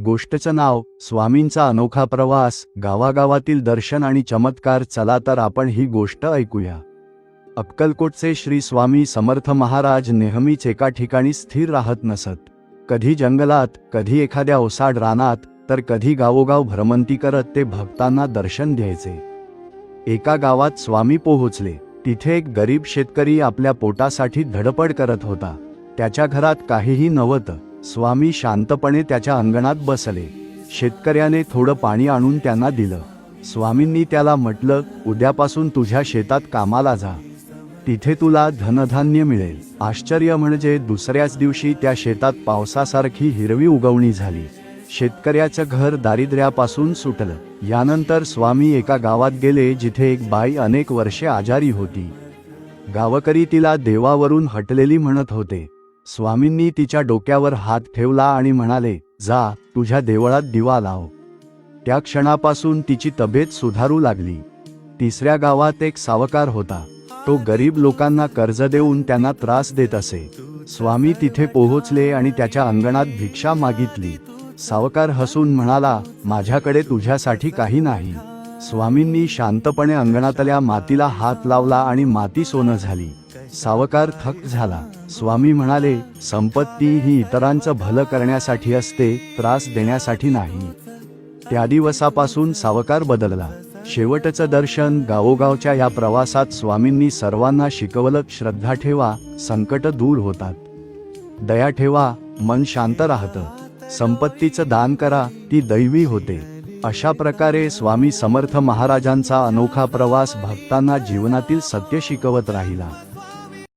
गोष्टचं नाव स्वामींचा अनोखा प्रवास, गावागावातील दर्शन आणि चमत्कार. चला तर आपण ही गोष्ट ऐकूया. अक्कलकोटचे श्री स्वामी समर्थ महाराज नेहमीच एका ठिकाणी स्थिर राहत नसत. कधी जंगलात, कधी एखाद्या ओसाड रानात, तर कधी गावोगाव भ्रमंती करत ते भक्तांना दर्शन द्यायचे. एका गावात स्वामी पोहोचले. तिथे एक गरीब शेतकरी आपल्या पोटासाठी धडपड करत होता. त्याच्या घरात काहीही नव्हतं. स्वामी शांतपणे त्याच्या अंगणात बसले. शेतकऱ्याने थोडं पाणी आणून त्यांना दिलं. स्वामींनी त्याला म्हटलं, उद्यापासून तुझ्या शेतात कामाला जा. तिथे तुला धनधान्य मिळेल. आश्चर्य म्हणजे दुसऱ्याच दिवशी त्या शेतात पावसासारखी हिरवी उगवणी झाली. शेतकऱ्याचं घर दारिद्र्यापासून सुटलं. यानंतर स्वामी एका गावात गेले जिथे एक बाई अनेक वर्षे आजारी होती. गावकरी तिला देवावरून हटलेली म्हणत होते. स्वामींनी तिच्या डोक्यावर हात ठेवला आणि म्हणाले, जा, तुझ्या देवळात दिवा लाव. त्या क्षणापासून तिची तब्येत सुधारू लागली. तिसऱ्या गावात एक सावकार होता. तो गरीब लोकांना कर्ज देऊन त्यांना त्रास देत असे. स्वामी तिथे पोहोचले आणि त्याच्या अंगणात भिक्षा मागितली. सावकार हसून म्हणाला, माझ्याकडे तुझ्यासाठी काही नाही. स्वामींनी शांतपणे अंगणातल्या मातीला हात लावला आणि माती सोनं झाली. सावकार थक्क झाला. स्वामी म्हणाले, संपत्ती ही इतरांचं भलं करण्यासाठी असते, त्रास देण्यासाठी नाही. त्या दिवसापासून सावकार बदलला. शेवटचं दर्शन. गावोगावच्या या प्रवासात स्वामींनी सर्वांना शिकवलं, श्रद्धा ठेवा, संकट दूर होतात. दया ठेवा, मन शांत राहतं. संपत्तीचं दान करा, ती दैवी होते. अशा प्रकारे स्वामी समर्थ महाराजांचा अनोखा प्रवास भक्तांना जीवनातील सत्य शिकवत राहिला.